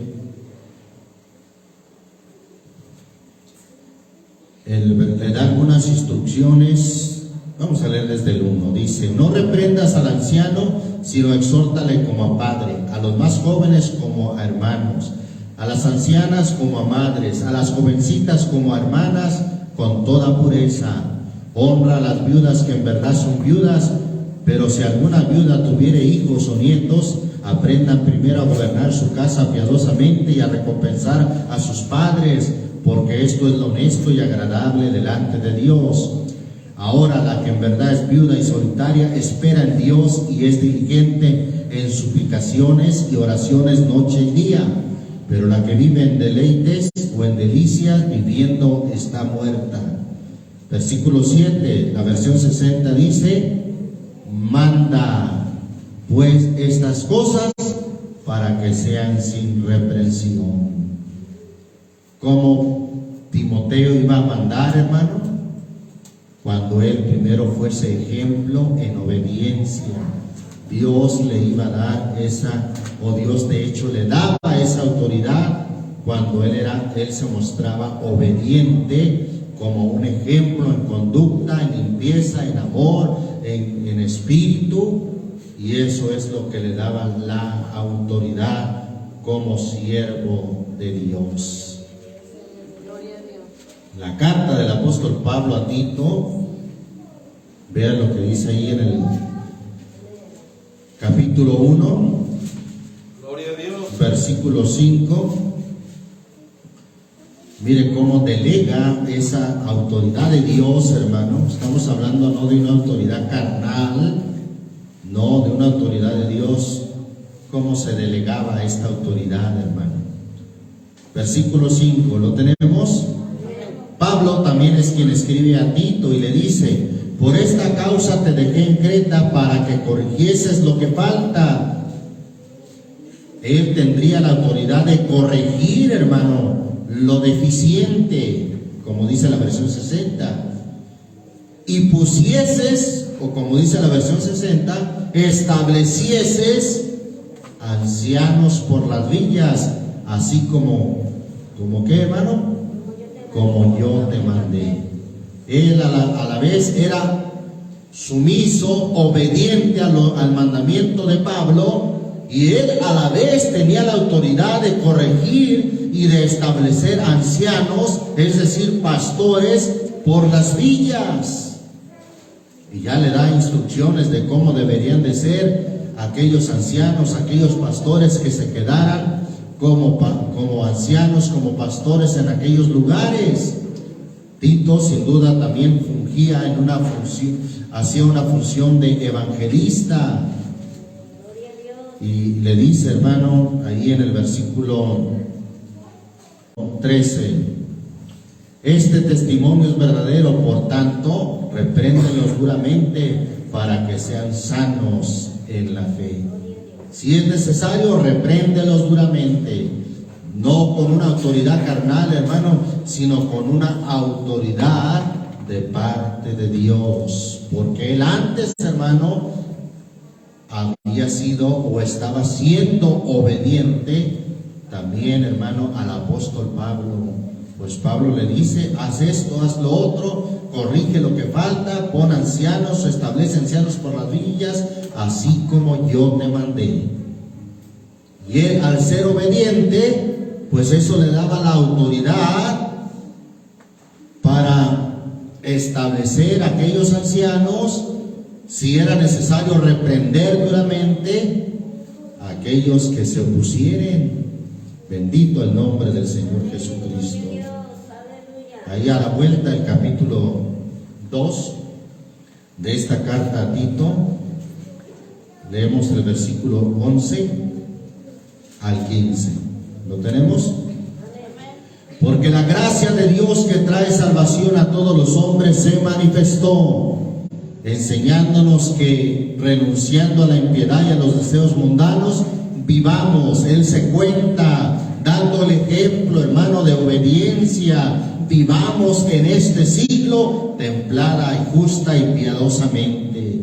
Le da algunas instrucciones. Vamos a leer desde el 1. Dice: no reprendas al anciano, sino exhórtale como a padre, a los más jóvenes como a hermanos, a las ancianas como a madres, a las jovencitas como a hermanas, con toda pureza. Honra a las viudas que en verdad son viudas, pero si alguna viuda tuviere hijos o nietos, aprendan primero a gobernar su casa piadosamente y a recompensar a sus padres, porque esto es lo honesto y agradable delante de Dios. Ahora la que en verdad es viuda y solitaria espera en Dios y es diligente en suplicaciones y oraciones noche y día, pero la que vive en deleites o en delicias viviendo está muerta. Versículo 7, la versión 60 dice: manda pues estas cosas para que sean sin reprensión. ¿Cómo Timoteo iba a mandar, hermano? Cuando él primero fuese ejemplo en obediencia. Dios le iba a dar Dios de hecho le daba esa autoridad cuando él se mostraba obediente, como un ejemplo en conducta, en limpieza, en amor, en espíritu, y eso es lo que le daba la autoridad como siervo de Dios. Gloria a Dios. La carta del apóstol Pablo a Tito, vean lo que dice ahí en el capítulo 1, Gloria a Dios. versículo 5. Mire cómo delega esa autoridad de Dios, hermano. Estamos hablando no de una autoridad carnal, no, de una autoridad de Dios. ¿Cómo se delegaba esta autoridad, hermano? Versículo 5, ¿lo tenemos? Pablo también es quien escribe a Tito y le dice: por esta causa te dejé en Creta para que corrigieses lo que falta. Él tendría la autoridad de corregir, hermano, lo deficiente, como dice la versión 60. Y pusieses, o como dice la versión 60, establecieses ancianos por las villas, así como ¿qué, hermano? Como yo te mandé. Él a la vez era sumiso, obediente al mandamiento de Pablo, y él a la vez tenía la autoridad de corregir y de establecer ancianos, es decir, pastores por las villas. Y ya le da instrucciones de cómo deberían de ser aquellos ancianos, aquellos pastores que se quedaran como ancianos, como pastores en aquellos lugares. Tito sin duda también fungía en una función, hacía una función de evangelista. Y le dice, hermano, ahí en el versículo 13: este testimonio es verdadero, por tanto, repréndelos duramente para que sean sanos en la fe. Si es necesario, repréndelos duramente, no con una autoridad carnal, hermano, sino con una autoridad de parte de Dios, porque él antes, hermano, había sido o estaba siendo obediente también, hermano, al apóstol Pablo. Pues Pablo le dice: haz esto, haz lo otro, corrige lo que falta, pon ancianos, establece ancianos por las villas, así como yo te mandé. Y él, al ser obediente, pues eso le daba la autoridad para establecer aquellos ancianos, si era necesario reprender duramente a aquellos que se opusieren. Bendito el nombre del Señor Jesucristo. Ahí a la vuelta del capítulo 2 de esta carta a Tito, leemos el versículo 11 al 15. ¿Lo tenemos? Porque la gracia de Dios que trae salvación a todos los hombres se manifestó, enseñándonos que, renunciando a la impiedad y a los deseos mundanos, vivamos. Él se cuenta dando el ejemplo, hermano, de obediencia. Vivamos en este siglo templada y justa y piadosamente,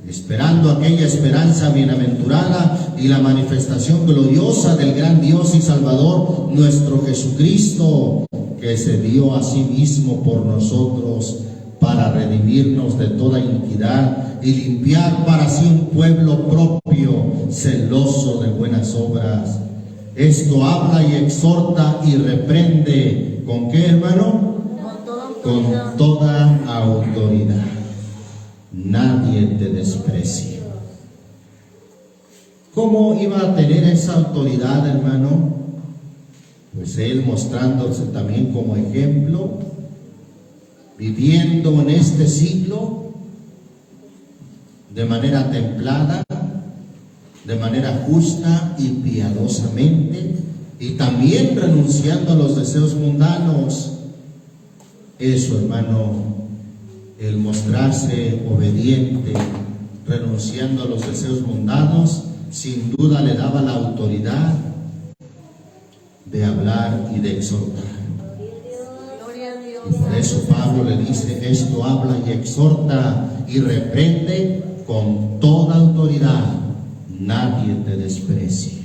esperando aquella esperanza bienaventurada y la manifestación gloriosa del gran Dios y Salvador, nuestro Jesucristo, que se dio a sí mismo por nosotros para redimirnos de toda iniquidad y limpiar para sí un pueblo propio, celoso de buenas obras. Esto habla y exhorta y reprende. ¿Con qué, hermano? Con toda autoridad. Nadie te desprecie. ¿Cómo iba a tener esa autoridad, hermano? Pues él mostrándose también como ejemplo, viviendo en este siglo de manera templada, de manera justa y piadosamente, y también renunciando a los deseos mundanos. Eso, hermano, el mostrarse obediente, renunciando a los deseos mundanos, sin duda le daba la autoridad de hablar y de exhortar. Y por eso Pablo le dice: esto habla y exhorta y reprende con toda autoridad, nadie te desprecie.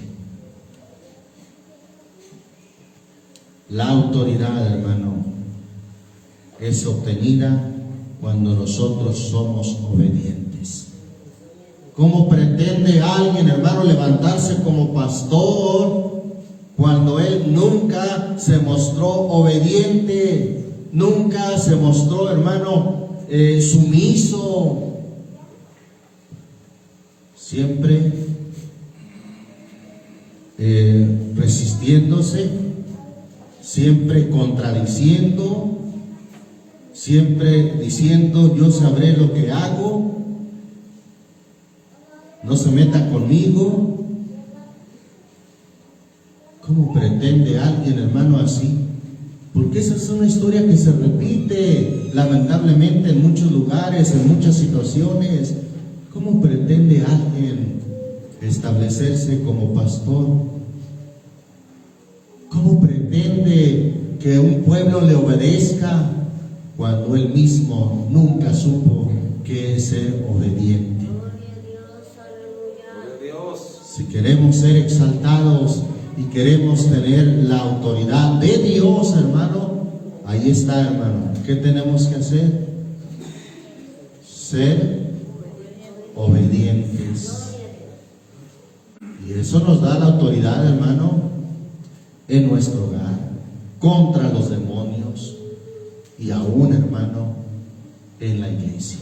La autoridad, hermano, es obtenida cuando nosotros somos obedientes. ¿Cómo pretende alguien, hermano, levantarse como pastor cuando él nunca se mostró obediente? nunca se mostró, hermano, sumiso. Siempre resistiéndose, siempre contradiciendo, siempre diciendo: yo sabré lo que hago, no se meta conmigo. ¿Cómo pretende alguien, hermano, así? Porque esa es una historia que se repite lamentablemente en muchos lugares, en muchas situaciones. ¿Cómo pretende alguien establecerse como pastor? ¿Cómo pretende que un pueblo le obedezca cuando él mismo nunca supo qué es ser obediente? Gloria a Dios. Si queremos ser exaltados y queremos tener la autoridad de Dios, hermano, ahí está, hermano. ¿Qué tenemos que hacer? Ser obedientes. Y eso nos da la autoridad, hermano, en nuestro hogar, contra los demonios y aún, hermano, en la iglesia.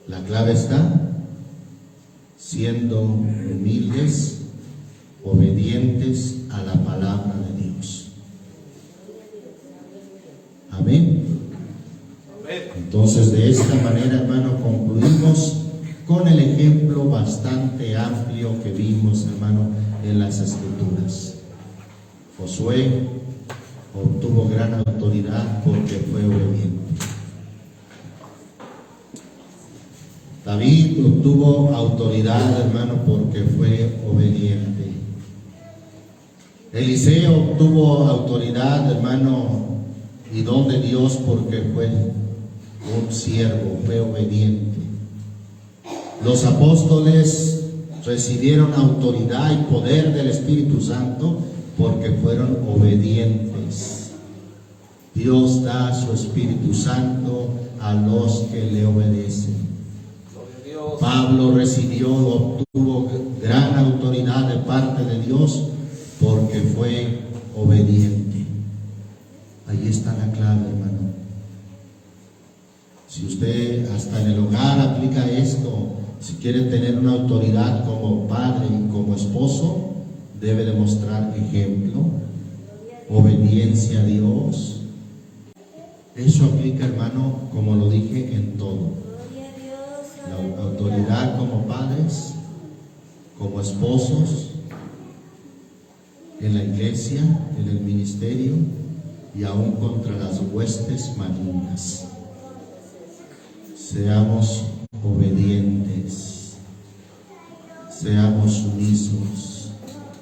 La clave está siendo humildes, obedientes a la palabra de Dios. Amén. Amén. Entonces, de esta manera, hermano, concluimos con el ejemplo bastante amplio que vimos, hermano, en las Escrituras. Josué obtuvo gran autoridad porque fue obediente. David obtuvo autoridad, hermano, porque fue obediente. Eliseo obtuvo autoridad, hermano, y don de Dios porque fue un siervo, fue obediente. Los apóstoles recibieron autoridad y poder del Espíritu Santo porque fueron obedientes. Dios da su Espíritu Santo a los que le obedecen. Pablo recibió, obtuvo gran autoridad de parte de Dios porque fue obediente. Ahí está la clave, hermano. Si usted hasta en el hogar aplica esto, si quiere tener una autoridad como padre y como esposo, debe demostrar ejemplo, obediencia a Dios. Eso aplica, hermano, como lo dije, en todo. La autoridad como padres, como esposos, en la iglesia, en el ministerio y aún contra las huestes malignas. Seamos obedientes, seamos sumisos.